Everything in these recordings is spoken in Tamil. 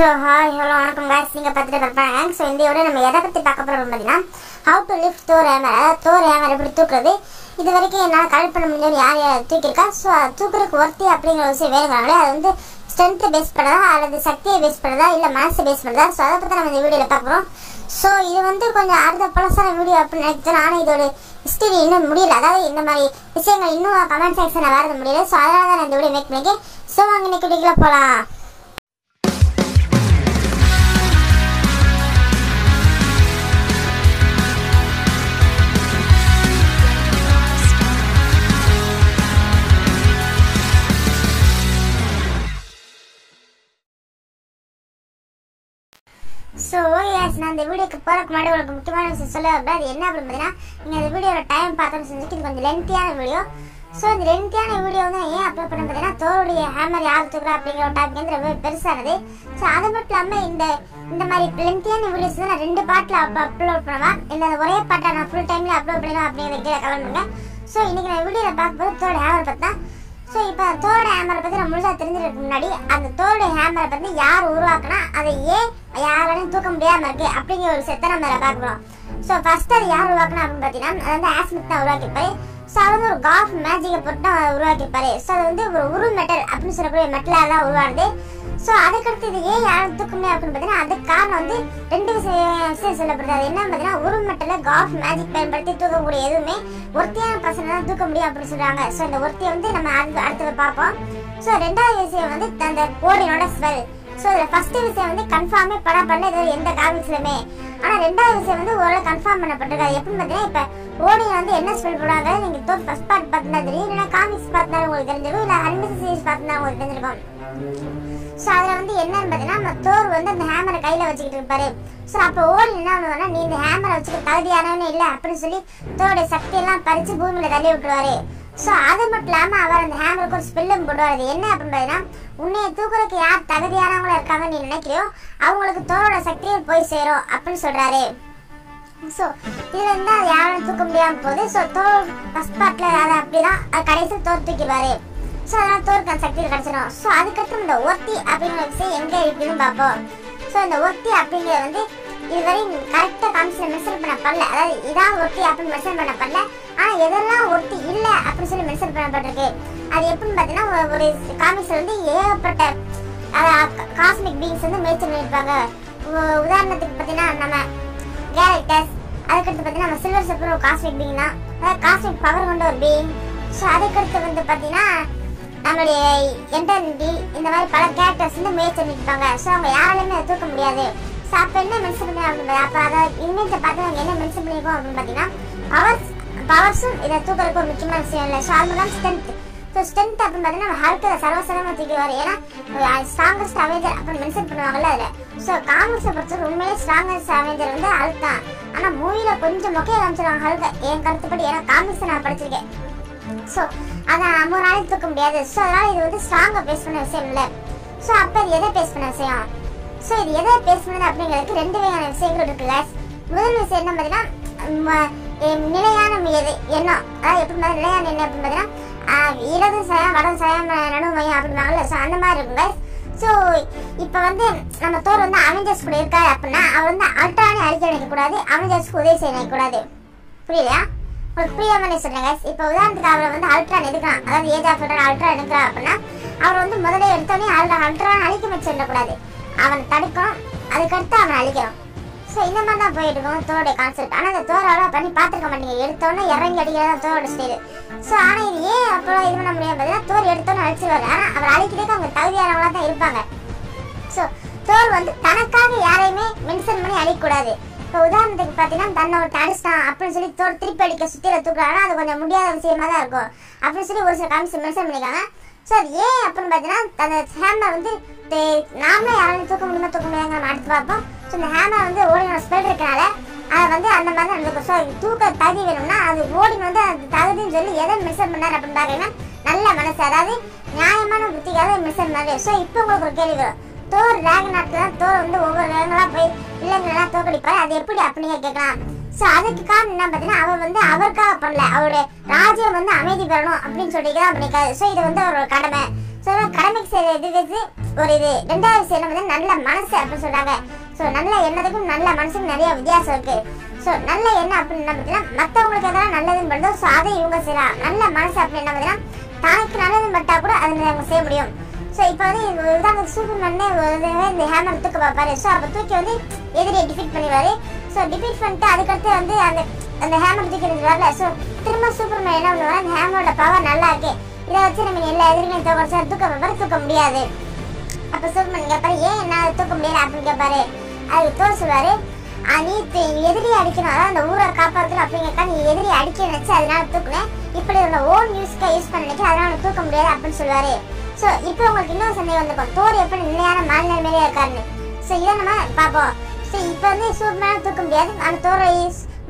So hi, hello, welcome guys. நீங்க பார்த்துட்டு இருப்பீங்க. So இந்த வீடியோ நம்ம எதை பத்தி பார்க்க போறோம் அப்படினா how to lift Thor hammer. Thor hammer எப்படி தூக்குறது? இது வரைக்கும் என்னால கலெக்ட் பண்ண முடியல யார் தூக்கிருக்கா. சோ தூக்குறதுக்கு ஒர்த்தி அப்படிங்கிற விஷயம் வேணும்னாலே அது வந்து ஸ்ட்ரென்த் பேஸ் பண்ணதா அல்லது சக்தியை பேஸ் பண்ணதா இல்ல மனசை பேஸ் பண்ணதா. சோ அத பத்தி நம்ம இந்த வீடியோல பார்க்கறோம். சோ இது வந்து கொஞ்சம் அர்த்த பழசான வீடியோ அப்படி நினைச்சேன். ஆனா இதோட ஹிஸ்டரி இன்னும் முடியல. அதாவது இந்த மாதிரி விஷயங்கள் இன்னும் கமெண்ட் செக்ஷன்ல வரது முடியல. சோ அதனால தான் இந்த வீடியோ மேக் பண்ணிருக்கேன். சோ வாங்க இன்னைக்கு வீடியோக்குள்ள போலாம். So yes, நான் இந்த வீடியோக்கு போறதுக்கு முன்னாடி உங்களுக்கு முக்கியமான விஷயம் சொல்ல வரேன். அது என்ன அப்படின்னு பார்த்தீங்கன்னா நீங்க இந்த வீடியோட டைம் பார்த்தோன்னு செஞ்சுட்டு இது கொஞ்சம் லென்த்தியான வீடியோ. ஸோ இந்த லென்த்தியான வீடியோ வந்து ஏன் அப்லோட் பண்ண பார்த்தீங்கன்னா தோருடைய ஹேமர் யார் தூக்குறா அப்படிங்கிற ஒரு டாபிக் வந்து ரொம்ப பெருசானது. ஸோ அது மட்டும் இல்லாமல் இந்த மாதிரி லென்த்தியான வீடியோஸ் தான் நான் 2 பார்ட்டில் அப்லோட் பண்ணுவேன். இல்லை ஒரே பார்ட்டை நான் ஃபுல் டைமில் அப்லோட் பண்ணிடுவேன் அப்படிங்கிற கமெண்ட் பண்ணுங்க. ஸோ இன்னைக்கு நான் வீடியோவில் பார்க்கும்போது தோட ஹேமர் பார்த்தா ஸோ இப்போ தோட ஹேமரை பற்றி நான் முழுசாக தெரிஞ்சிருக்கு முன்னாடி அந்த தோட ஹேமரை பற்றி யார் உருவாக்குனா அதை ஏன் யாராலையும் தூக்க முடியாமல் இருக்கு அப்படிங்கிற ஒரு செத்தை நம்ம பார்க்கலாம். ஸோ ஃபர்ஸ்ட் அது யார் உருவாக்குனா அப்படின்னு பார்த்தீங்கன்னா அது வந்து ஆஸ்மித் தான் உருவாக்கியிருப்பாரு. ஸோ அது வந்து ஒரு காஃப் மேஜிக்கை போட்டு தான் உருவாக்கியிருப்பாரு. ஸோ அது வந்து ஒரு உரு மெட்டல் அப்படின்னு சொல்லக்கூடிய மெட்டலாக தான் உருவானது. ஸோ அதுக்கடுத்து இது ஏன் யாரும் தூக்க முடியும் அப்படின்னு பார்த்தீங்கன்னா அதுக்கு காரணம் வந்து 2 விஷயம் சொல்லப்படுது. அது என்னன்னு பார்த்தீங்கன்னா உரு மெட்டலை காஃப் மேஜிக் பயன்படுத்தி தூக்கக்கூடிய எதுவுமே ஒருத்தியான பசங்க தான் தூக்க முடியும் அப்படின்னு சொல்றாங்க. ஸோ இந்த ஒருத்தியை வந்து நம்ம அடுத்தது பார்ப்போம். ஸோ 2வது விஷயம் வந்து அந்த ஓடினோட ஸ்மெல். ஸோ இதில் ஃபர்ஸ்ட் விஷயம் வந்து கன்ஃபார்மே பண்ண இது எந்த காமிக்ஸ்லையுமே. ஆனால் 2வது விஷயம் வந்து ஓரளவு கன்ஃபார்ம் பண்ணப்பட்டிருக்காது. எப்படின்னு பார்த்தீங்கன்னா இப்போ ஓடியில் வந்து என்ன ஸ்மெல் போடுவாங்க நீங்கள் தோர் ஃபர்ஸ்ட் பார்ட் பார்த்துனா தெரியும், இல்லைன்னா காமிக்ஸ் பார்த்துனா உங்களுக்கு தெரிஞ்சிருக்கும், இல்லை அனிமேஷன் சீரிஸ் பார்த்துனா உங்களுக்கு தெரிஞ்சிருக்கும். ஸோ அதில் வந்து என்னன்னு பார்த்தீங்கன்னா நம்ம தோர் வந்து அந்த ஹேமரை கையில் வச்சுக்கிட்டு இருப்பாரு. ஸோ அப்போ ஓடி என்ன பண்ணுவாங்கன்னா நீ இந்த ஹேமரை வச்சுக்க தகுதியானவனே இல்லை அப்படின்னு சொல்லி தோருடைய சக்தியெல்லாம் பறித்து பூமியில் தள்ளி விட்டுருவாரு. ஸோ அது மட்டும் இல்லாமல் அவர் அந்த ஹேமருக்கு ஒரு ஸ்பெல்லும் போடுவார். அது என்ன அப்படின்னு பார்த்தீங்கன்னா உன்னைய தூக்குறதுக்கு யார் தகுதியானவங்களா இருக்காங்கன்னு நீ நினைக்கிறியோ அவங்களுக்கு தோரோட சக்தியை போய் சேரும் அப்படின்னு சொல்றாரு. ஸோ இதுல இருந்து அது யாரும் தூக்க முடியாமல் போகுது. ஸோ தோர் ஃபர்ஸ்ட் பார்ட்ல அதை அப்படிதான் கடைசியில் தோர் தூக்கிடுவாரு. ஸோ அதனால தோருக்கு அந்த சக்தி கிடைச்சிடும். ஸோ அதுக்கப்புறம் இந்த ஒர்த்தி அப்படிங்கிற விஷயம் எங்க இருக்குதுன்னு பார்ப்போம். ஸோ இந்த ஒர்த்தி அப்படிங்கிறது வந்து இதுவரை கரெக்டாக காமிச்சில் மென்ஷன் பண்ண பண்ணல. அதாவது இதான் ஒர்த்தி அப்படின்னு மென்ஷன் பண்ண பண்ணல. ஆனால் எதெல்லாம் ஒர்த்தி இல்லை அப்படின்னு சொல்லி மென்ஷன் பண்ணப்பட்டிருக்கு. அது எப்படின்னு பார்த்தீங்கன்னா ஒரு காமிக்ஸில் வந்து ஏகப்பட்ட காஸ்மிக் பீயிங்ஸ் வந்து மென்ஷன் பண்ணியிருப்பாங்க. உதாரணத்துக்கு பார்த்தீங்கன்னா நம்ம கேரக்டர்ஸ், அதுக்கடுத்து பார்த்தீங்கன்னா நம்ம சில்வர் சர்ஃபர் ஒரு காஸ்மிக் பீயிங் தான், அதாவது காஸ்மிக் பவர் கொண்ட ஒரு பீயிங். ஸோ அதுக்கடுத்து வந்து பார்த்தீங்கன்னா நம்மளுடைய என்டர்னிட்டி இந்த மாதிரி பல கேரக்டர்ஸ் வந்து மேட்ச் பண்ணியிருப்பாங்க. ஸோ அவங்க யாராலையுமே அதை தூக்க முடியாது. ஸோ அப்போ என்ன மென்ஷன் பண்ணி அப்படின்னு அப்போ அதை இமேஜை பார்த்து நாங்கள் என்ன மென்ஷன் பண்ணியிருக்கோம் அப்படின்னு பார்த்தீங்கன்னா பவர்ஸும் இதை தூக்கிறதுக்கு ஒரு முக்கியமான விஷயம் இல்லை. ஸோ அது தான் ஸ்ட்ரென்த். ஸோ ஸ்ட்ரென்த் அப்படின்னு பார்த்தீங்கன்னா நம்ம ஹல்கை சர்வசரமாக தூக்கிடுவார். ஏன்னா ஸ்ட்ராங்கஸ்ட் அவெஞ்சர் அப்படின்னு மென்ஷன் பண்ணுவாங்கல்ல அதில். ஸோ காமிக்ஸை பொறுத்தவரை உண்மையிலே ஸ்ட்ராங்கஸ்ட் அவெஞ்சர் வந்து ஹல்க் தான். ஆனால் மூவியில் கொஞ்சம் மொக்கையை காமிச்சிருவாங்க ஹல்கை என் கருத்துப்படி. ஏன்னா காமிக்ஸை நான் படிச்சிருக்கேன். ஸோ அதை நம்ம ஒரு நாளைக்கு தூக்க முடியாது. ஸோ அதனால இது வந்து ஸ்ட்ராங்காக பேஸ் பண்ண விஷயம் இல்லை. ஸோ அப்போ இது எதை பேஸ் பண்ண விஷயம்? ஸோ இது எதை பேஸ் பண்ணது அப்படிங்கிறதுக்கு 2 வகையான விஷயங்கள் இருக்குல்ல. முதல் விஷயம் என்ன பார்த்தீங்கன்னா நிலையான எண்ணம். அதாவது எப்படி நிலையான எண்ணம் அப்படின்னு பார்த்தீங்கன்னா இடது சயம் வடது சயம் நடுவு மையம் அப்படின்னாங்கல்ல. ஸோ அந்த மாதிரி இருக்குங்க. ஸோ இப்போ வந்து நம்ம தோர் வந்து அவெஞ்சர்ஸ் கூட இருக்காரு அப்படின்னா அவர் வந்து அல்ட்ரானே அழிக்க நினைக்கக்கூடாது, அவெஞ்சர்ஸ்க்கு உதவி செய்ய நினைக்கக்கூடாது. புரியலையா? உங்களுக்கு புரியாமலே சொல்றேங்க. இப்போ உதாரணத்துக்கு அவரை வந்து அல்ட்ரான் எடுக்கலாம், அதாவது ஏஜ் ஆஃப் அல்ட்ரான் எடுக்கிறார் அப்படின்னா அவர் வந்து முதல்ல எடுத்தோடனே அல்ட்ரான் அழிக்க வச்சிடக்கூடாது, அவன் தடுக்கணும், அதுக்கடுத்து அவனை அழிக்கணும். ஸோ இந்த மாதிரி தான் போயிட்டு இருக்கும் தோரோட கான்செப்ட். ஆனால் அந்த தோரோட பண்ணி பார்த்துருக்க மாட்டீங்க. எடுத்தோடனே இறங்கி அடிக்கிறதா தோரோட ஸ்டைல். ஸோ ஆனால் இது ஏன் அப்போ இது பண்ண முடியாது பார்த்தீங்கன்னா தோர் எடுத்தோன்னு அழிச்சிருவாரு. ஆனால் அவர் அழிக்கிறதுக்கு அவங்க தகுதியானவங்களா தான் இருப்பாங்க. ஸோ தோர் வந்து தனக்காக யாரையுமே மென்ஷன் பண்ணி அழிக்கக்கூடாது. இப்போ உதாரணத்துக்கு பார்த்தீங்கன்னா தன்னை ஒரு அடிச்சிட்டான் அப்படின்னு சொல்லி தோர் திருப்பி அடிக்க சுற்றில தூக்குறாங்கன்னா அது கொஞ்சம் முடியாத விஷயமா தான் இருக்கும் அப்படின்னு சொல்லி ஒரு சில காமிக்ஸ் மென்ஷன் பண்ணியிருக்காங்க. ஸோ அது ஏன் அப்படின்னு பார்த்தீங்கன்னா அந்த ஹேமர் வந்து நாமளே யாராலும் தூக்க முடியாங்க நம்ம அடுத்து பார்ப்போம். ஸோ இந்த ஹேமர் வந்து ஓடினோட ஸ்பெல் இருக்கனால அதை வந்து அந்த மாதிரி தான் நடக்கும். ஸோ தூக்க தகுதி வேணும்னா அது ஓடின் வந்து அது தகுதின்னு சொல்லி எதை மென்ஷன் பண்ணார் அப்படின்னு பார்த்தீங்கன்னா நல்ல மனசு, அதாவது நியாயமான புத்திக்காக மென்ஷன் பண்ணாரு. ஸோ இப்போ உங்களுக்கு ஒரு கேள்வி வரும், தோர் டிராகன் நாட்டில் தான் தோர் வந்து ஒவ்வொரு கிரகங்களா போய் வில்லங்களெல்லாம் தோக்கடிப்பாரு, அது எப்படி அப்படிங்க கேட்கலாம். ஸோ அதுக்கு காரணம் என்ன பார்த்தீங்கன்னா அவர் வந்து அவருக்காக பண்ணல, அவருடைய ராஜ்யம் வந்து அமைதி பெறணும் அப்படின்னு சொல்லிட்டு தான் பண்ணிக்காது. ஸோ இது வந்து அவரோட கடமை. ஸோ கடமைக்கு செய்யற இது ஒரு இது. ரெண்டாவது விஷயம் வந்து நல்ல மனசு அப்படின்னு சொல்றாங்க. ஸோ நல்ல எண்ணத்துக்கும் நல்ல மனசுக்கும் நிறைய வித்தியாசம் இருக்கு. ஸோ நல்ல எண்ணம் அப்படின்னு பார்த்தீங்கன்னா மற்றவங்களுக்கு எதாவது நல்லதுன்னு பண்ணுறோம். ஸோ அதை இவங்க செய்யலாம். நல்ல மனசு அப்படின்னு என்ன பார்த்தீங்கன்னா தனக்கு நல்லதுன்னு பட்டா கூட அதை அவங்க செய்ய முடியும். ஸோ இப்போ வந்து உதாரணத்துக்கு சூப்பர்மேனே இந்த ஹேமர் தூக்க பார்ப்பாரு. ஸோ அப்போ தூக்கி வந்து எதிரியை டிஃபீட் பண்ணிடுவாரு. ஸோ டிஃபீட் பண்ணிட்டு அதுக்கடுத்து வந்து அந்த ஹேமர் தூக்கி வரல. ஸோ திரும்ப சூப்பர்மேன் என்ன பண்ணுவாரு, அந்த ஹேமரோட பவர் நல்லா இருக்கு, இதை வச்சு நம்ம எல்லா எதிரிகளையும் தூக்க பார்ப்பாரு. தூக்க முடியாது. அப்போ சூப்பர்மேன் கேட்பாரு, ஏன் என்ன தூக்க முடியல அப்படின்னு கேட்பாரு. அதுக்கு தோர் சொல்லுவாரு, நீ எதிரி அடிக்கணும், அதாவது அந்த ஊரை காப்பாற்றணும் அப்படிங்கக்கா நீ எதிரி அடிக்க நினைச்சு அதனால தூக்குனேன், இப்படி உள்ள ஓன் யூஸ்க்கு யூஸ் பண்ண நினைச்சு அதனால தூக்க முடியாது அப்படின்னு சொல்லுவாரு. ஸோ இப்போ உங்களுக்கு இன்னொரு சந்தேகம் வந்திருக்கும், தோர் எப்படி நிலையான மனநிலை மேலே இருக்காருன்னு. ஸோ இதை நம்ம பார்ப்போம். ஸோ இப்போ வந்து சூப்பர்மேன் தூக்க முடியாது, அந்த தோரை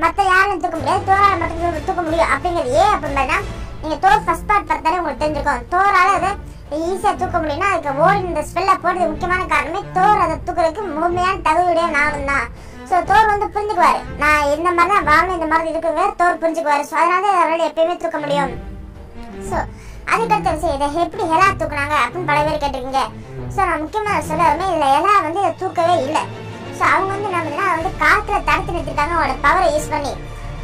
மற்ற யாரும் தூக்க முடியாது, தோரால் மட்டும் தூக்க முடியும் அப்படிங்கிறது ஏன் அப்படின்னா நீங்கள் தோர் ஃபர்ஸ்ட் பார்ட் பார்த்தாலே உங்களுக்கு தெரிஞ்சிருக்கும். தோரால் அதை ஈஸியாக தூக்க முடியும்னா அதுக்கு ஓடி இந்த ஸ்பெல்லை போடுறது முக்கியமான காரணமே தோர் அதை தூக்குறதுக்கு முழுமையான தகுதியுடைய நானும் தான். ஸோ தோர் வந்து புரிஞ்சுக்குவாரு, நான் இந்த மாதிரி தான் வாழணும், இந்த மாதிரி இருக்குங்க தோர் புரிஞ்சுக்குவாரு. ஸோ அதனால அவரால் எப்பயுமே தூக்க முடியும். ஸோ அதுக்கடுத்த விஷயம் இதை எப்படி ஹெலா தூக்குனாங்க அப்படின்னு பல பேர் கேட்டிருக்கீங்க. ஸோ நான் முக்கியமாக சொல்லவே இதில் ஹெலா வந்து இதை தூக்கவே இல்லை. ஸோ அவங்க வந்து என்ன வந்து காற்றுல தடுத்து நிறுத்திட்டாங்க அவங்களோட பவரை யூஸ் பண்ணி.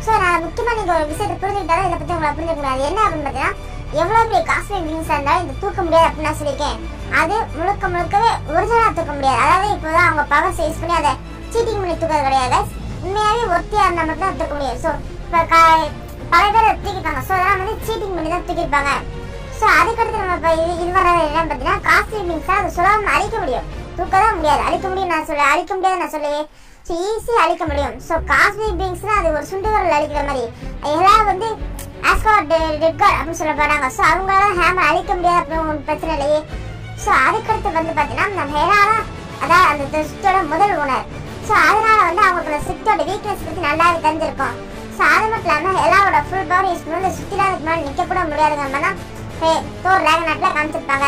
ஸோ நான் முக்கியமாக நீங்கள் ஒரு விஷயத்தை புரிஞ்சுக்கிட்டாலும் இதை பற்றி உங்களை புரிஞ்சுக்க முடியாது. என்ன அப்படின்னு பார்த்தீங்கன்னா எவ்வளோ பெரிய காஸ்ட்லிங் திங்ஸாக இருந்தாலும் இந்த தூக்க முடியாது அப்படின்னு நான் சொல்லியிருக்கேன். அது முழுக்கவே ஒரிஜினலாக தூக்க முடியாது. அதாவது இப்போ தான் அவங்க பவர்ஸ் யூஸ் பண்ணி அதை சீட்டிங் பண்ணி தூக்கிறது கிடையாது. உண்மையாகவே ஒத்தியாக இருந்தால் மட்டும் தான் தூக்க முடியும். ஸோ இப்போ பல பேர் தூக்கிட்டாங்க. ஸோ அதெல்லாம் வந்து சீட்டிங் பண்ணி தான் தூக்கியிருப்பாங்க. ஸோ அதுக்கடுத்து நம்ம இப்போ இது வர என்னன்னு பார்த்தீங்கன்னா காஸ்ட்லிங் திங்ஸாக அதை சொல்லாமல் அழிக்க முடியும், தூக்க தான் முடியாது. அழிக்க முடியும் நான் சொல்ல, அழிக்க முடியாது நான் சொல்லவே. ஸோ ஈஸியாக அழிக்க முடியும். ஸோ காஸ்ட்லிக் திங்ஸ்னால் அது ஒரு சுண்டு வரல் அழிக்கிற மாதிரி. எல்லாம் வந்து ஆஸ்கார்ட் டெட் கார்ட் அப்படின்னு சொல்ல போறாங்க. ஸோ அவங்களால ஹேமர் அழிக்க முடியாது அப்படின்னு ஒன்றும் பிரச்சனை இல்லையே. ஸோ அதுக்கடுத்து வந்து பார்த்தீங்கன்னா நம்ம ஹெலால அதான் அந்த ஸ்ட்ரிக்டோட முதல் ஓனர். ஸோ அதனால வந்து அவங்களுக்கு அந்த ஸ்ட்ரிக்டோட வீக்னஸ் பற்றி நல்லாவே தெரிஞ்சிருக்கும். ஸோ அது மட்டும் இல்லாமல் ஹெலாவோட ஃபுல் பவர் யூஸ் பண்ணி சுற்றிலாம் அதுக்கு மேலே நிற்க கூட முடியாதுங்க நம்ம தான் தோர் டிராகன் காமிச்சிருப்பாங்க.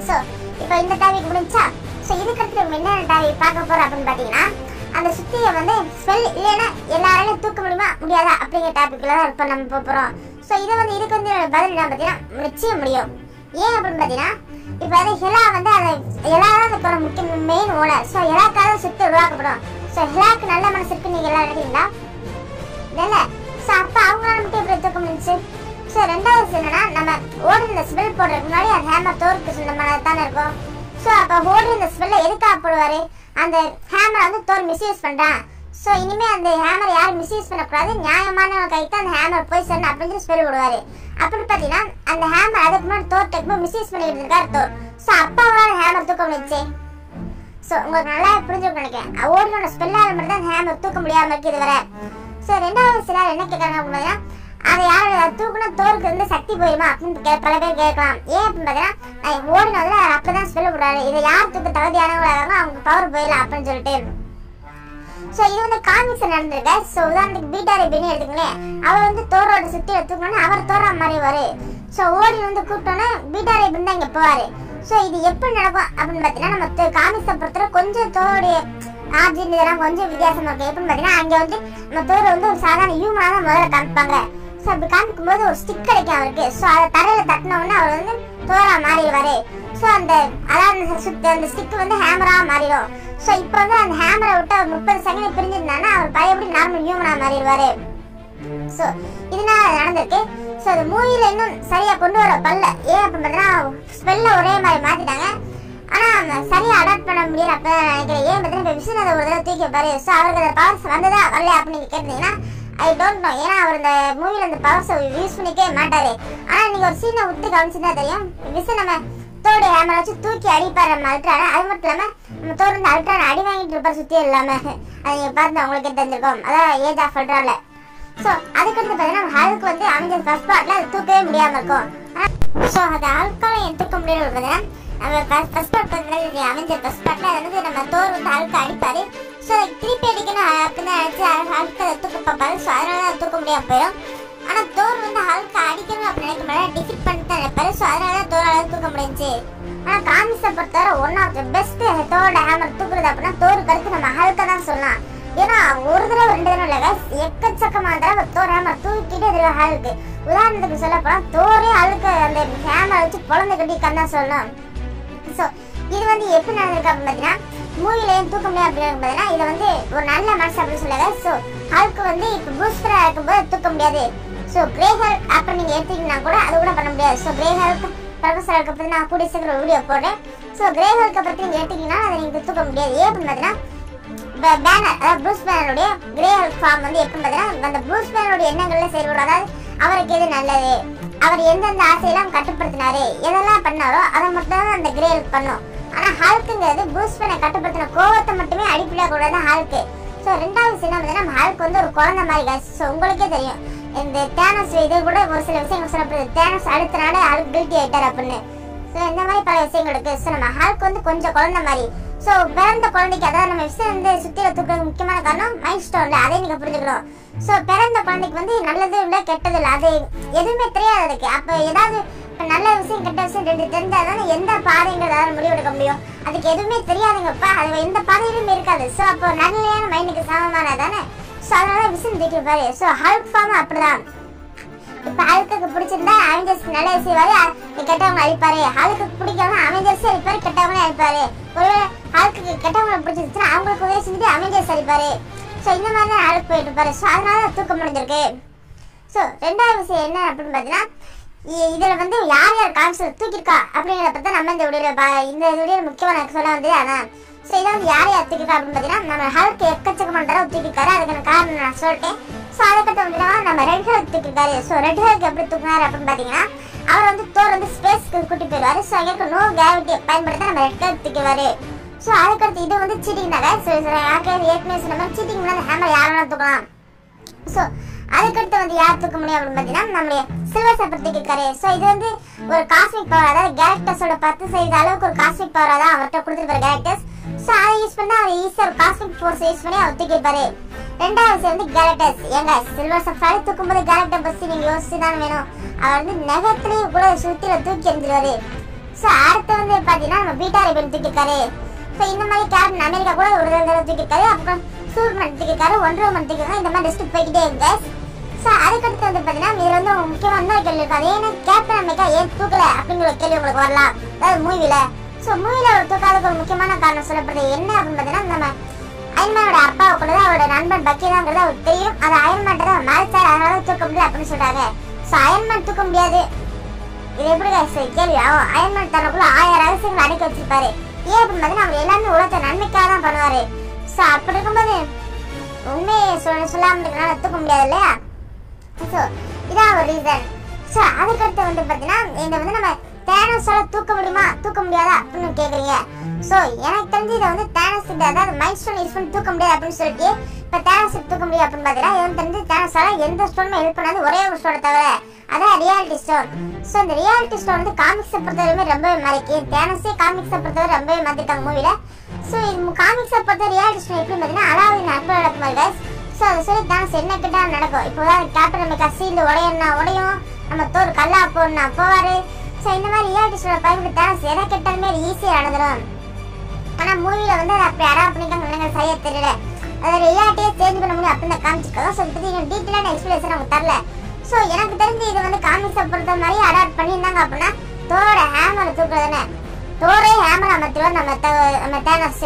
ஸோ இப்போ இந்த டாபிக் முடிஞ்சா. ஸோ இதுக்கடுத்து நம்ம என்னென்ன டாபிக் பார்க்க போகிறோம் அப்படின்னு பார்த்தீங்கன்னா அந்த சுத்தியை வந்து ஸ்பெல் இல்லைன்னா எல்லாராலையும் தூக்க முடியுமா முடியாதா அப்படிங்கிற டாபிக்ல தான் இப்போ நம்ம போகிறோம். ஸோ இதை வந்து இதுக்கு வந்து பதில் என்ன பார்த்தீங்கன்னா நிச்சயம் முடியும். ஏன் அப்படின்னு பார்த்தீங்கன்னா இப்போ வந்து ஹெலா வந்து அதை ஹெலா தான் அதுக்கு முக்கிய மெயின் ஓனர். ஸோ ஹெலாக்காக சுத்தி உருவாக்கப்படும். ஸோ ஹெலாக்கு நல்ல மனசு இருக்கு நீங்கள் எல்லாம் நினைக்கிறீங்களா? இல்லை. ஸோ அப்போ அவங்களால மட்டும் எப்படி தூக்க முடிஞ்சு? ஸோ ரெண்டாவது விஷயம் என்னன்னா நம்ம ஓடி இந்த ஸ்பெல் போடுறதுக்கு முன்னாடி அந்த ஹேமர் தோருக்கு சொந்தமானது தானே இருக்கும். ஸோ அப்போ ஓடி இந்த ஸ்பெல்லை எதுக்காக போடுவார்? அந்த ஹேமரை வந்து தோர் மிஸ்யூஸ் பண்ணுறான். ஸோ இனிமேல் அந்த ஹேமரை யாரும் மிஸ்யூஸ் பண்ணக்கூடாது, நியாயமான கைக்கு அந்த ஹேமர் போய் சொல்லணும் அப்படின்னு ஸ்பெல் போடுவார். அப்படி பார்த்தீங்கன்னா அந்த ஹேமர் அதுக்கு முன்னாடி தோர் டெக்மோ மிஸ்யூஸ் பண்ணிட்டு இருக்காரு தோர். ஸோ அப்போ அவரால் ஹேமர் தூக்க முடிச்சு. ஸோ உங்களுக்கு நல்லா புரிஞ்சுக்க நினைக்கிறேன். ஓடினோட ஸ்பெல்லால் மட்டும் தான் ஹேமர் தூக்க முடியாமல் இருக்குது வர. ஸோ ரெண்டாவது சிலர் என்ன கேட்குறாங்க அப்படின்னா அதை யாரும் தூக்குனா தோருக்கு வந்து சக்தி போயிடுமா அப்படின்னு பல பேர் கேட்கலாம். ஏன் அப்படின்னு பார்த்தீங்கன்னா ஓடினதுல அப்பதான் ஸ்பெல் போடுறாரு, இதை யார் தூக்க தகுதியானவங்களாக அவங்க பவர் போயிடலாம் அப்படின்னு சொல்லிட்டு. ஸோ இது வந்து காமிக்ஸ் நடந்திருக்கு. ஸோ உதாரணத்துக்கு பீட்டா ரேபின்னு எடுத்துங்களேன், அவர் வந்து தோரோட சுற்றி தூக்கணும்னா அவர் தோறா மாதிரி வரு. ஸோ ஓடி வந்து கூப்பிட்டோன்னா பீட்டா ரேபின் தான் இங்கே போவார். ஸோ இது எப்படி நடக்கும் அப்படின்னு பார்த்தீங்கன்னா நம்ம காமிக்ஸை பொறுத்தவரை கொஞ்சம் தோருடைய ஆர்ஜின் இதெல்லாம் கொஞ்சம் வித்தியாசமா இருக்கு. எப்படின்னு பார்த்தீங்கன்னா அங்கே வந்து நம்ம தோரை வந்து ஒரு சாதாரண ஹியூமனாக தான் முதல்ல காமிப்பாங்க. ஸோ அப்படி காமிக்கும் போது ஒரு ஸ்டிக் கிடைக்கும் அவருக்கு. ஸோ அதை தரையில் தட்டினோன்னா அவர் வந்து தோரா மாறிடுவார். ஸோ அதாவது அந்த ஸ்டிக் வந்து ஹேமராக மாறிடும். ஸோ இப்போ வந்து அந்த ஹேமரை விட்டு அவர் 30 செகண்ட் பிரிஞ்சிருந்தாங்கன்னா அவர் பழையபடி நார்மல் ஹியூமனாக மாறிடுவார். ஸோ இதனால நடந்திருக்கு. ஸோ அது மூவியில் இன்னும் சரியாக கொண்டு வர பல்ல. ஏன் அப்படின்னு பார்த்தீங்கன்னா ஸ்பெல்ல ஒரே மாதிரி மாற்றிட்டாங்க, ஆனால் சரியாக அடாப்ட் பண்ண முடியல அப்போ நினைக்கிறேன். ஏன் பார்த்தீங்கன்னா இப்போ விஷ்ணு அதை ஒரு தடவை தூக்கி வைப்பாரு. ஸோ அவருக்கு அந்த பவர்ஸ் வந்ததா வரல அப்படின்னு நீங்கள் கேட்டீங்கன்னா ஐ டோன்ட் நோ. ஏன்னா அவர் இந்த மூவியில் அந்த பவர்ஸை யூஸ் பண்ணிக்கவே மாட்டார். ஆனால் நீங்கள் ஒரு சீனை விட்டு கவனிச்சுதான் தெரியும், விஷ்ணு நம்ம தோடு ஹேமரை வச்சு தூக்கி அடிப்பார் நம்ம அல்ட்ரான. அது மட்டும் இல்லாமல் நம்ம தோடு வந்து அல்ட்ரான அடி வாங்கிட்டு இருப்பார் சுற்றி இல்லாமல். அதை நீங்கள் பார்த்து அவங்களுக்கே தெரிஞ்சிருக்கோம், அதான் ஏஜ் ஆஃப் அல்ட்ராவில். ஸோ அதுக்கடுத்து பார்த்தீங்கன்னா ஹல்க் வந்து அவஞ்சர் ஃபர்ஸ்ட் பார்ட்டில் அது தூக்கவே முடியாமல் இருக்கும். ஸோ அது ஹல்கால என் தூக்க முடியாது பார்த்தீங்கன்னா நம்ம ஃபர்ஸ்ட் பார்ட் பார்த்தீங்கன்னா அவஞ்சர் ஃபர்ஸ்ட் பார்ட்டில் அதை வந்து நம்ம தோர் வந்து ஹல்க் அடிப்பார். ஸோ திருப்பி அடிக்கணும் அப்படின்னு நினச்சி ஹல்க் அதை தூக்க பார்ப்பாரு. ஸோ அதனால தான் தூக்க முடியாமல் போயிடும். ஆனால் தோர் வந்து ஹல்க் அடிக்கணும் அப்படின்னு நினைக்க முடியாது, டிஃபிட் பண்ணிட்டு தான் நினைப்பாரு. ஸோ அதனால தான் தோரால் தூக்க முடிஞ்சு. ஆனால் காமிக்ஸை பொறுத்தவரை ஒன் ஆஃப் த பெஸ்ட் தோரோட ஹேமர் தூக்குறது அப்படின்னா தோருக்கு அடுத்து நம்ம ஹல்கை தான் சொல்லலாம். ஏன்னா ஒரு தடவை 2 தடவை இல்லை, எக்கச்சக்கமான தடவை தோர் ஹேமர் தூக்கிட்டே தெரியும் ஹல்க்கு. உதாரணத்துக்கு சொல்ல போனால் தோரே ஹல்க்கு அந்த ஹேமரை வச்சு குழந்தை கட்டி கண்ணா சொல்லலாம். ஸோ இது வந்து எப்படி நடந்திருக்கு அப்படின்னு பார்த்தீங்கன்னா மூவில ஏன் தூக்க முடியாது அப்படின்னு பார்த்தீங்கன்னா இதை வந்து ஒரு நல்ல மனசு அப்படின்னு சொல்லுவாங்க. ஸோ ஹல்க் வந்து இப்போ பூஸ்டரா இருக்கும்போது தூக்க முடியாது. ஸோ கிரே ஹல்க் அப்போ நீங்க எடுத்தீங்கன்னா கூட அது கூட பண்ண முடியாது. So grey Hulk professor Hulk பற்றி நான் கூடிய சீக்கிரம் வீடியோ போடுறேன். ஸோ கிரே ஹல்க் பற்றி நீங்க எடுத்தீங்கன்னா அதை நீங்க தூக்க முடியாது. ஏன் அப்படின்னு பார்த்தீங்கன்னா பேனர் அதாவது ப்ரூஸ் பேனருடைய கிரே ஹல்க் ஃபார்ம் வந்து எப்படி பார்த்தீங்கன்னா அந்த ப்ரூஸ் பேனருடைய எண்ணங்கள்ல செயல்படும். அதாவது அவருக்கு எது நல்லது, அவர் எந்தெந்த ஆசையெல்லாம் கட்டுப்படுத்தினாரு, எதெல்லாம் பண்ணாரோ அதை மட்டும் தான் அந்த கிரே ஹல்க் பண்ணும். ஆனா ஹல்க்குங்கிறது ப்ரூஸ் பேனை கட்டுப்படுத்தின கோவத்தை மட்டுமே அடிப்படையாக கூட தான் ஹல்க். ஸோ ரெண்டாவது விஷயம் பார்த்தீங்கன்னா நம்ம ஹல்க் வந்து ஒரு குழந்தை மாதிரி guys. ஸோ உங்களுக்கே தெரியும் இந்த தேனஸ் இது கூட ஒரு சில விஷயங்கள் சொல்லப்படுது. தேனஸ் அடுத்த நாள் ஹல்க் கில்ட்டி ஆயிட்டார் அப்படின்னு. ஸோ இந்த மாதிரி பல விஷயங்கள் இருக்கு. ஸோ நம்ம ஹல்க் வந்து கொஞ்சம் குழந்தை மாதிரி. ஸோ பிறந்த குழந்தைக்கு அதாவது நம்ம விஷயம் வந்து சுத்தியில தூக்குறது முக்கியமான காரணம் மைண்ட் ஸ்டோன்ல அதை நீங்க புரிஞ்சுக்கணும். ஸோ பிறந்த குழந்தைக்கு வந்து நல்லது இல்லை கெட்டது இல்லை அது எதுவுமே தெரியாது அதுக்கு. அப்போ ஏதாவது நல்ல விஷயம் கெட்ட விஷயம் ரெண்டு தெரிஞ்சாதானே எந்த பாதைங்கிறதால முடிவெடுக்க முடியும். அதுக்கு எதுவுமே தெரியாதுங்கப்பா, அது எந்த பாதையிலுமே இருக்காது. ஸோ அப்போ நல்லையான மைண்டுக்கு சமமானதானே. ஸோ அதனால விஷயம் தூக்கிப்பாரு. ஸோ ஹல்க் ஃபார்ம் அப்படிதான். இப்ப ஹல்க்கு பிடிச்சிருந்தா அவெஞ்சர்ஸ் நல்ல செய்வாரு, கெட்டவங்க அழிப்பாரு. ஹல்க்கு பிடிக்காம அவெஞ்சர்ஸ் அழிப்பாரு, கெட்டவங்களே அழிப்பாரு. ஒருவேளை ஹல்க்கு கெட்டவங்களை பிடிச்சிருச்சுன்னா அவங்களுக்கு உதவி செஞ்சுட்டு அவெஞ்சர்ஸ் அழிப்பாரு. ஸோ இந்த மாதிரி தான் ஹல்க் போயிட்டு இருப்பாரு. ஸோ அதனால தூக்க முடிஞ்சிருக்கு. ஸோ ரெண்டாவது விஷயம் என்ன அப்படின்னு பார்த்தீங்கன்னா இதுல வந்து யார் யார் கான்செப்ட் தூக்கிருக்கா அப்படிங்கிறத பத்தி நம்ம இந்த வீடியோ முக்கியமா எனக்கு சொல்ல வந்தது அதான். ஸோ இதை வந்து யார் யார் தூக்கிருக்கா அப்படின்னு பார்த்தீங்கன்னா நம்ம ஹல்க் எக்கச்சக்கமான தடவை தூக்கிருக்காரு. அதுக்கான காரணம் நான் சொல்லிட்டேன். ஸோ அதுக்கடுத்து வந்து நம்ம ரெட் ஹல்க் தூக்கிருக்காரு. ஸோ ரெட் ஹல்க் எப்படி தூக்கினாரு அப்படின்னு பார்த்தீங்கன்னா அவர் வந்து தோர் வந்து ஸ்பேஸ்க்கு கூட்டி போயிடுவாரு. ஸோ அங்கே நோ கிராவிட்டியை பயன்படுத்த நம்ம ரெட் ஹல்க் தூக்கிடுவாரு. ஸோ அதுக்கடுத்து இது வந்து சீட்டிங் தாங்க. ஸோ ஏற்கனவே சொன்ன மாதிரி சீட்டிங் வந்து ஹேமர் யாரெல்லாம் தூக்கலாம். ஸோ அதுக்கடுத்து வந்து யார் தூக்க முடியும் அப்படின்னு பார்த்தீங்கன்னா நம்மளுடைய சில்வர் சர்பர் தூக்கிருக்காரு. ஸோ இது வந்து ஒரு காஸ்மிக் பவர், அதாவது கேரக்டர்ஸோட 10% அளவுக்கு ஒரு காஸ்மிக் பவராக தான் அவர்கிட்ட கொடுத்துருப்பாரு கேரக்டர்ஸ். ஸோ அதை யூஸ் பண்ணா அவர் ஈஸியாக ஒரு காஸ்மிக் ஃபோர்ஸ் யூஸ் பண்ணி அவர் தூக்கிருப்பாரு. ரெண்டாவது விஷயம் வந்து கேரக்டர்ஸ். ஏங்க சில்வர் சர்பர் தூக்கும்போது கேரக்டர் பற்றி நீங்க யோசிச்சு தான் வேணும். அவர் வந்து நெகத்திலையும் கூட சுத்தில தூக்கி எறிஞ்சிருவாரு. ஸோ அடுத்து வந்து பார்த்தீங்கன்னா நம்ம பீட்டா ரேபன் தூக்கிருக்காரு. ஸோ இந்த மாதிரி கேப்டன் அமெரிக்கா கூட ஒரு தடவை தூக்கிருக்காரு. அப்புறம் சூப்பர்மேன் தூக்கிருக்காரு, ஒன்றரை மணி தூக்கிருக்காரு. இந்த மாதிரி லிஸ்ட் போய்கிட்டே இருக்கு. ஸோ அதுக்கடுத்து வந்து பார்த்தீங்கன்னா இதுல வந்து முக்கியமான இன்னொரு கேள்வி இருக்காது. ஏன்னா கேப்டன் அமெரிக்கா ஏன் தூக்கல அப்படிங்கிற ஒரு கேள்வி உங்களுக்கு வரலாம், அதாவது மூவில. ஸோ மூவில ஒரு தூக்காதுக்கு ஒரு முக்கியமான காரணம் சொல்லப்படுது என்ன அப்படின்னு பார்த்தீங்கன்னா நம்ம அயன்மேனோட அப்பாவை கூட அவரோட நண்பன் பக்கி தாங்கிறது அவருக்கு தெரியும். அது அயன்மேன் தான் மறைச்சார், அதனால தூக்க முடியாது அப்படின்னு சொல்றாங்க. ஸோ அயன்மேன் தூக்க முடியாது இது எப்படி கேள்வி ஆகும். அயன்மேன் தனக்குள்ள 1000 ரகசியங்கள் அடக்கி வச்சிருப்பாரு. ஏன் அப்படின்னு பார்த்தீங்கன்னா அவர் எல்லாமே உலகத்தை நன்மைக்காக தான் பண்ணுவாரு. ஸோ அப்படி இருக்கும்போது உண்மையை சொல்லாம இருக்கனால தூக்க முடியாது இல்லையா. ஸோ இதான் ஒரு ரீசன். ஸோ அதுக்கடுத்து வந்து பார்த்தீங்கன்னா இந்த வந்து நம்ம தேனஸால தூக்க முடியுமா தூக்க முடியாதா அப்படின்னு கேட்குறீங்க. ஸோ எனக்கு தெரிஞ்சு இதை வந்து தேனஸ் அதாவது மைண்ட் ஸ்டோன் யூஸ் பண்ணி தூக்க முடியாது அப்படின்னு சொல்லிட்டு இப்போ தேனஸ் தூக்க முடியும் அப்படின்னு பார்த்தீங்கன்னா எனக்கு தெரிஞ்சு தேனஸால எந்த ஸ்டோனுமே ஹெல்ப் பண்ணாது, ஒரே ஒரு ஸ்டோனை தவிர, அதான் ரியாலிட்டி ஸ்டோன். ஸோ இந்த ரியாலிட்டி ஸ்டோன் வந்து காமிக்ஸை பொறுத்தவரையுமே ரொம்பவே மாறிக்கு. தேனஸே காமிக்ஸை பொறுத்தவரை ரொம்பவே மாற்றிருக்காங்க மூவில. ஸோ இது காமிக்ஸை பொறுத்த ரியாலிட்டி ஸ்டோன் எப்படி பார்த்தீங்கன்னா அலாவுதீன் அக்பர் நடக்கும் மாதிரி guys. ஸோ அதை சொல்லி தேனஸ் என்ன கிட்டாலும் நடக்கும். இப்போ தான் கேப்டன் அமெரிக்கா சீல்டு உடையும், நம்ம தோர் கல்லா போடனா போவாரு. ஸோ இந்த மாதிரி ரியாலிட்டி ஸ்டோனை பயன்படுத்தி தேனஸ் எதை கெட்டாலுமே ஈஸியாக நடந்துடும். ஆனால் மூவில வந்து அதை அப்படி அடாப்ட் பண்ணிக்காங்க எனக்கு சரியா தெரியல. அதை ரியாலிட்டியே சேஞ்ச் பண்ண முடியும் அப்படின்னு காமிச்சிருக்காங்க. ஸோ இதை பற்றி டீட்டெயிலான எக்ஸ்பிளேஷன் அவங்க தரல. ஸோ எனக்கு தெரிஞ்சு இது வந்து காமிக்ஸை பொறுத்த மாதிரி அடாப்ட் பண்ணியிருந்தாங்க அப்படின்னா தோரோட ஹேமரை தூக்குறதுன்னு தோரே ஹேமர் அமைத்துவார் நம்ம தேனஸ்.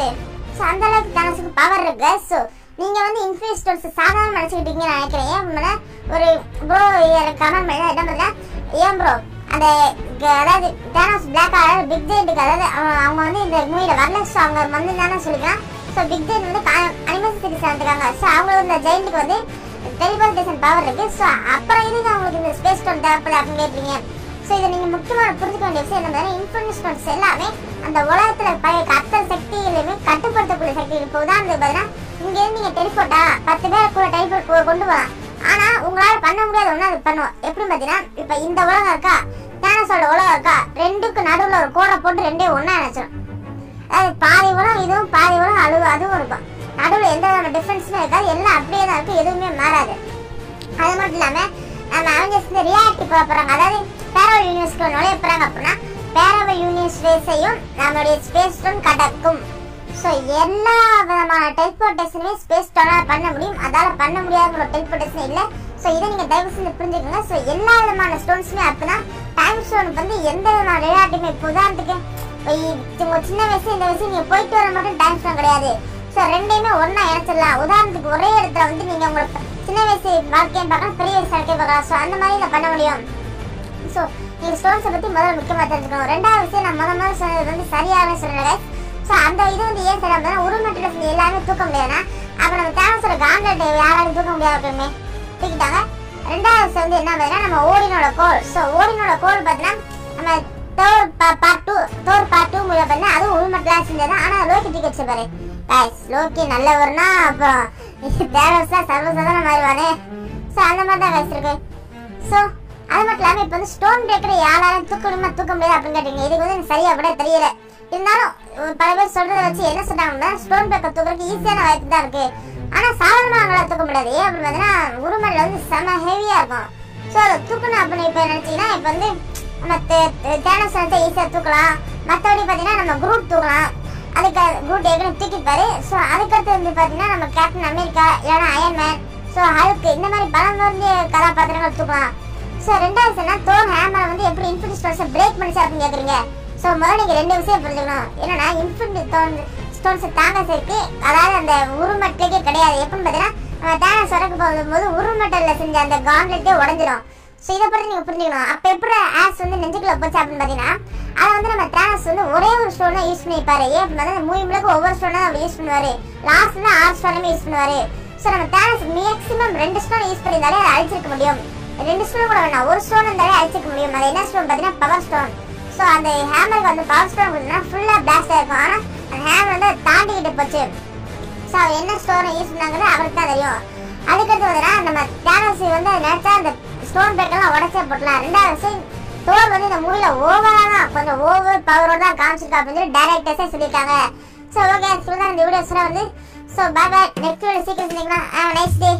ஸோ அந்த அளவுக்கு தேனஸுக்கு பவர் இருக்கு. ஸோ நீங்க வந்து இன்ஃபினிட்டி ஸ்டோன்ஸ் சாதாரண நினைச்சுக்கிட்டீங்கன்னு நினைக்கிறேன். ஏன் ஒரு ப்ரோ கமெண்ட் பண்ணி என்ன பண்ணா ஏன் ப்ரோ அந்த அதாவது தேனஸ் பிளாக் ஆர்டர் பிக் ஜெயின்ட்டுக்கு அதாவது அவங்க வந்து இந்த மூவில வரல. ஸோ அவங்க வந்து தானே சொல்லிக்கலாம். ஸோ பிக் ஜெயின் வந்து அனிமேஷன் சீரிஸ் வந்துருக்காங்க. ஸோ அவங்க இந்த ஜெயின்ட்டுக்கு வந்து டெலிபோர்டேஷன் பவர் இருக்கு. ஸோ அப்புறம் இதுக்கு அவங்களுக்கு இந்த ஸ்பேஸ் ஸ்டோன் தேவைப்படுது அப்படின்னு கேட்பீங்க. ஸோ இதை நீங்க முக்கியமான புரிஞ்சுக்க வேண்டிய விஷயம் என்ன இன்ஃபினிட்டி ஸ்டோன்ஸ் எல்லாமே அந்த உலகத்துல பழைய அத்தனை சக்திகளையுமே கட்டுப்படுத்தக்கூடிய சக்தி. இப்போ உதாரணத்துக்கு பார்த்தீங்கன்னா இங்க இருந்து நீங்க டெலிபோர்ட்டா 10 பேர் கூட டெலிபோர்ட் கொண்டு போகலாம். ஆனா உங்களால பண்ண முடியாத ஒண்ணு அது பண்ணுவோம். எப்படி பாத்தீங்கன்னா இப்ப இந்த உலகம் இருக்கா தேனஸோட உலகம் இருக்கா, ரெண்டுக்கு நடுவுல ஒரு கோடை போட்டு ரெண்டே ஒண்ணா நினைச்சிடும். அதாவது பாதி உலகம் இதுவும் பாதி உலகம் அதுவும் இருக்கும். நடுவுல எந்த விதமான டிஃபரன்ஸுமே இருக்காது, எல்லாம் அப்படியே தான் இருக்கு, எதுவுமே மாறாது. அது மட்டும் இல்லாம நம்ம அவெஞ்சர்ஸ் ரியாலிட்டி போக போறாங்க, அதாவது பேரவல் யூனிவர்ஸ்க்கு நுழைய போறாங்க அப்படின்னா பேரவல் யூனிவர்ஸையும் நம்மளுடைய ஸ்பேஸ் ஸ்டோன் கடக்கும். ஸோ எல்லா விதமான டெலிபோர்டேஷனுமே ஸ்பேஸ் ஸ்டோனால பண்ண முடியும், அதால பண்ண முடியாத ஒரு டெலிபோர்டேஷன் இல்லை. ஸோ இதை நீங்க தயவு செஞ்சு புரிஞ்சுக்கோங்க. ஸோ எல்லா விதமான ஸ்டோன்ஸுமே அப்படின்னா டைம் ஸ்டோனுக்கு வந்து எந்த விதமான ரியாலிட்டியுமே இப்போ உதாரணத்துக்கு உங்க சின்ன வயசு இந்த வயசு நீங்க போயிட்டு வர மட்டும் டைம் ஸ்பெண்ட் கிடையாது. ஸோ ரெண்டையுமே ஒன்னா இணைச்சிடலாம். உதாரணத்துக்கு ஒரே இடத்துல வந்து நீங்க உங்களோட சின்ன வயசு வாழ்க்கையும் பார்க்கலாம், பெரிய வயசு வாழ்க்கையும் பார்க்கலாம். ஸோ அந்த மாதிரி இதை பண்ண முடியும். ஸோ நீங்க ஸ்டோன்ஸை பத்தி முதல்ல முக்கியமாக தெரிஞ்சுக்கணும். ரெண்டாவது விஷயம் நான் முதல்ல சொன்னது வந்து சரியாகவே சொல்றேன். ஸோ அந்த இது வந்து ஏன் சரியா உருமட்டில் செஞ்சு எல்லாமே தூக்க முடியாதுன்னா அப்போ நம்ம தேனோஸோட காண்ட்லெட் யாராலும் தூக்க முடியாது அப்படிமே தூக்கிட்டாங்க. ரெண்டாவது வந்து என்ன பார்த்தீங்கன்னா நம்ம ஓடினோட கோல். ஸோ ஓடினோட கோல் பார்த்தீங்கன்னா நம்ம தோர் பார்ட் 2 மூலம் பார்த்தீங்கன்னா அதுவும் உருமட்டிலாம் செஞ்சது. ஆனால் லோக்கி தூக்கி வச்சு பாரு கைஸ், லோக்கி நல்லவர்னா அப்புறம் தேனோஸ் தான் சர்வசாதாரண மாறிவானே. ஸோ அந்த மாதிரி தான் கைஸ் இருக்கு. ஸோ அது மட்டும் இல்லாமல் இப்போ வந்து ஸ்டோன் பிரேக்கரை யாராலும் தூக்க முடியாது அப்படின்னு கேட்டீங்க. இதுக்கு வந்து சரியா கூட தெரியல. இருந்தாலும் பல பேர் சொல்றதை வச்சு என்ன சொன்னாங்கன்னா ஸ்டோன் பிரேக்கர் தூக்குறதுக்கு ஈஸியான வாய்ப்பு தான் இருக்கு. ஆனா சாதாரணமா அவங்களால தூக்க முடியாது. ஏன் அப்படின்னு பார்த்தீங்கன்னா உருமல்ல வந்து செம ஹெவியா இருக்கும். ஸோ அதை தூக்கணும் அப்படின்னு இப்போ நினைச்சீங்கன்னா இப்போ வந்து நம்ம தேனோஸ் வந்து ஈஸியாக தூக்கலாம். மற்றபடி பார்த்தீங்கன்னா நம்ம குரூட் தூக்கலாம். அதுக்கு குரூட் ஏற்கனவே தூக்கிப்பாரு. ஸோ அதுக்கடுத்து வந்து பார்த்தீங்கன்னா நம்ம கேப்டன் அமெரிக்கா இல்லைன்னா அயன்மேன், ஸோ ஹல்க் இந்த மாதிரி பலம் வந்து கதாபாத்திரங்கள் தூக்கலாம். ஸோ ரெண்டாவது சொன்னா தோர் ஹேமர் வந்து எப்படி இன்ஃபினிட்டி ஸ்டோன்ஸை பிரேக் பண்ணிச்சு அப்படின்னு கேட்குறீங்க. ஸோ முதல்ல நீங்கள் ரெண்டு விஷயம் புரிஞ்சுக்கணும். என்னன்னா இன்ஃபினிட்டி ஸ்டோன்ஸை தாங்க சேர்த்து அதாவது அந்த உருமட்டிலே கிடையாது. எப்படின்னு பார்த்தீங்கன்னா நம்ம தேனோஸ் வரக்கு போகும்போது உருமட்டலில் செஞ்ச அந்த காண்ட்லெட்டே உடஞ்சிடும். ஸோ இதை பற்றி நீங்கள் புரிஞ்சுக்கணும். அப்போ எப்படி ஆஸ் வந்து நெஞ்சுக்குள்ள போச்சு அப்படின்னு பார்த்தீங்கன்னா அதை வந்து நம்ம தேனோஸ் வந்து ஒரே ஒரு ஸ்டோனை யூஸ் பண்ணிப்பாரு. ஏன் அப்படின்னா அந்த மூவி முழுக்க ஒவ்வொரு ஸ்டோனை அவர் யூஸ் பண்ணுவார். லாஸ்ட்ல 6 ஸ்டோனுமே யூஸ் பண்ணுவார். ஸோ நம்ம தேனோஸ் மேக்ஸிமம் 2 ஸ்டோன் யூஸ் பண்ணியிருந்தாலே அதை அழிச்சிருக்க முடியும். 2 ஸ்டோன் கூட வேணாம், ஒரு ஸ்டோன் இருந்தாலே அழிச்சிருக்க முடியும். அது என்ன ஸ்டோன் பார்த்தீங்கன்னா பவர் ஸ்டோன். ஸோ அந்த ஹேமருக்கு வந்து பவர் ஸ்டோன் கொடுத்தா ஃபுல்லாக பிளாஸ்ட் ஆயிருக்கும். ஆனால் அந்த ஹேமர் வந்து தாண்டிக்கிட்டு போச்சு. ஸோ அவர் என்ன ஸ்டோனை யூஸ் பண்ணாங்கன்னு அவருக்கு தான் தெரியும். அதுக்கடுத்து பார்த்தீங்கன்னா நம்ம தேனோஸ் வந்து நினைச்சா அந்த ஸ்டோன் பேக்கெல்லாம் உடச்சே போட்டலாம். ரெண்டாவது விஷயம் தோர் வந்து இந்த மூவியில் ஓவராக தான் கொஞ்சம் ஓவர் பவரோட தான் காமிச்சிருக்கா அப்படின்னு சொல்லி டைரக்டர்ஸே சொல்லியிருக்காங்க. ஸோ ஓகே, இந்த வீடியோஸ்லாம் வந்து so bye bye. Next video சீக்கிரம் சொன்னீங்கன்னா நைஸ் டே.